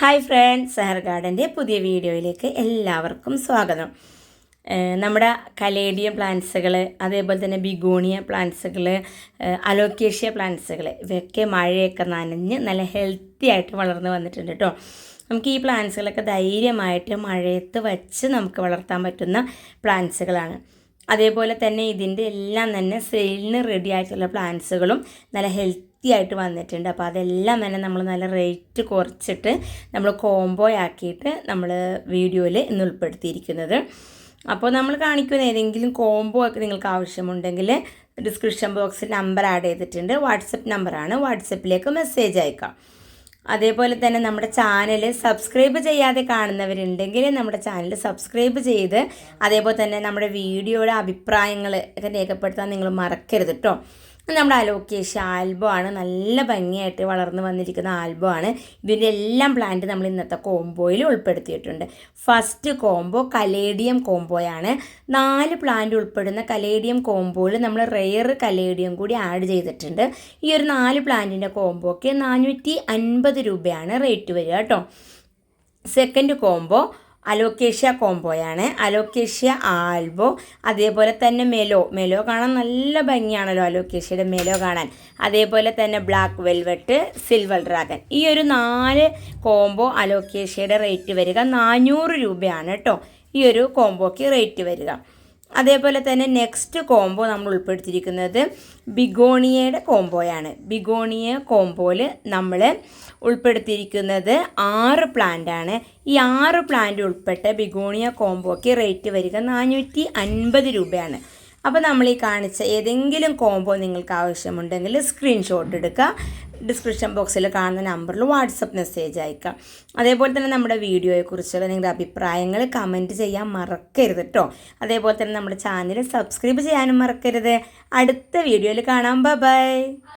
Hi friends, Sehar ഗാർഡൻ്റെ പുതിയ വീഡിയോയിലേക്ക് എല്ലാവർക്കും സ്വാഗതം. നമ്മുടെ കലേഡിയം പ്ലാന്റ്സുകൾ, അതേപോലെ തന്നെ ബിഗോണിയ പ്ലാന്റ്സുകൾ, അലോക്കേഷ്യ പ്ലാന്റ്സുകൾ ഇവയൊക്കെ മഴയൊക്കെ നനഞ്ഞ് നല്ല ഹെൽത്തി ആയിട്ട് വളർന്ന് വന്നിട്ടുണ്ട് കേട്ടോ. നമുക്ക് ഈ പ്ലാന്റ്സുകളൊക്കെ ധൈര്യമായിട്ട് മഴയത്ത് വച്ച് നമുക്ക് വളർത്താൻ പറ്റുന്ന പ്ലാന്റ്സുകളാണ്. അതേപോലെ തന്നെ ഇതിൻ്റെ എല്ലാം തന്നെ സെയിലിന് റെഡി ആയിട്ടുള്ള പ്ലാന്റ്സുകളും നല്ല ഹെൽത്തി ആയിട്ട് വന്നിട്ടുണ്ട്. അപ്പോൾ അതെല്ലാം തന്നെ നമ്മൾ നല്ല റേറ്റ് കുറച്ചിട്ട് നമ്മൾ കോംബോ ആക്കിയിട്ട് നമ്മൾ വീഡിയോയിൽ ഇന്ന് ഉൾപ്പെടുത്തിയിരിക്കുന്നത്. അപ്പോൾ നമ്മൾ കാണിക്കുന്ന ഏതെങ്കിലും കോംബോ ഒക്കെ നിങ്ങൾക്ക് ആവശ്യമുണ്ടെങ്കിൽ ഡിസ്ക്രിപ്ഷൻ ബോക്സിൽ നമ്പർ ആഡ് ചെയ്തിട്ടുണ്ട്. വാട്സപ്പ് നമ്പറാണ്, വാട്സപ്പിലേക്ക് മെസ്സേജ് അയക്കാം. അതേപോലെ തന്നെ നമ്മുടെ ചാനൽ സബ്സ്ക്രൈബ് ചെയ്യാതെ കാണുന്നവരുണ്ടെങ്കിൽ നമ്മുടെ ചാനൽ സബ്സ്ക്രൈബ് ചെയ്ത് അതേപോലെ തന്നെ നമ്മുടെ വീഡിയോയുടെ അഭിപ്രായങ്ങൾ ഒക്കെ രേഖപ്പെടുത്താൻ നിങ്ങൾ മറക്കരുത് കേട്ടോ. നമ്മുടെ അലോക്കേഷ്യ ആൽബം ആണ്, നല്ല ഭംഗിയായിട്ട് വളർന്നു വന്നിരിക്കുന്ന ആൽബം ആണ്. ഇതിൻ്റെ എല്ലാം പ്ലാന്റ് നമ്മൾ ഇന്നത്തെ കോംബോയിൽ ഉൾപ്പെടുത്തിയിട്ടുണ്ട്. ഫസ്റ്റ് കോംബോ കലേഡിയം കോംബോയാണ്. 4 പ്ലാന്റ് ഉൾപ്പെടുന്ന കലേഡിയം കോംബോയിൽ നമ്മൾ റെയർ കലേഡിയം കൂടി ആഡ് ചെയ്തിട്ടുണ്ട്. ഈ ഒരു 4 പ്ലാന്റിൻ്റെ കോംബോയ്ക്ക് 450 രൂപയാണ് റേറ്റ് വരിക കേട്ടോ. സെക്കൻഡ് കോംബോ അലോക്കേഷ്യ കോംബോയാണ്. അലോക്കേഷ്യ ആൽബോ, അതേപോലെ തന്നെ മെലോ കാണാൻ നല്ല ഭംഗിയാണല്ലോ അലോക്കേഷ്യയുടെ മെലോ കാണാൻ. അതേപോലെ തന്നെ ബ്ലാക്ക് വെൽവെറ്റ്, സിൽവർ ഡ്രാഗൺ. ഈ ഒരു 4 കോംബോ അലോക്കേഷ്യയുടെ റേറ്റ് വരിക 400 രൂപയാണ് കേട്ടോ. ഈ ഒരു കോംബോയ്ക്ക് റേറ്റ് വരിക. അതേപോലെ തന്നെ നെക്സ്റ്റ് കോംബോ നമ്മൾ ഉൾപ്പെടുത്തിയിരിക്കുന്നത് ബിഗോണിയയുടെ കോംബോയാണ്. ബിഗോണിയ കോംബോയിൽ നമ്മൾ ഉൾപ്പെടുത്തിയിരിക്കുന്നത് 6 പ്ലാന്റാണ്. ഈ 6 പ്ലാന്റ് ഉൾപ്പെട്ട ബിഗോണിയ കോംബോയ്ക്ക് റേറ്റ് വരിക 450 രൂപയാണ്. അപ്പോൾ നമ്മൾ ഈ കാണിച്ച ഏതെങ്കിലും കോംബോ നിങ്ങൾക്ക് ആവശ്യമുണ്ടെങ്കിൽ സ്ക്രീൻഷോട്ട് എടുക്കുക, ഡിസ്ക്രിപ്ഷൻ ബോക്സിൽ കാണുന്ന നമ്പറിൽ വാട്സപ്പ് മെസ്സേജ് അയക്കാം. അതേപോലെ തന്നെ നമ്മുടെ വീഡിയോയെക്കുറിച്ചുള്ള നിങ്ങളുടെ അഭിപ്രായങ്ങൾ കമൻറ്റ് ചെയ്യാൻ മറക്കരുത് കേട്ടോ. അതേപോലെ തന്നെ നമ്മുടെ ചാനൽ സബ്സ്ക്രൈബ് ചെയ്യാനും മറക്കരുത്. അടുത്ത വീഡിയോയിൽ കാണാം. ബൈ.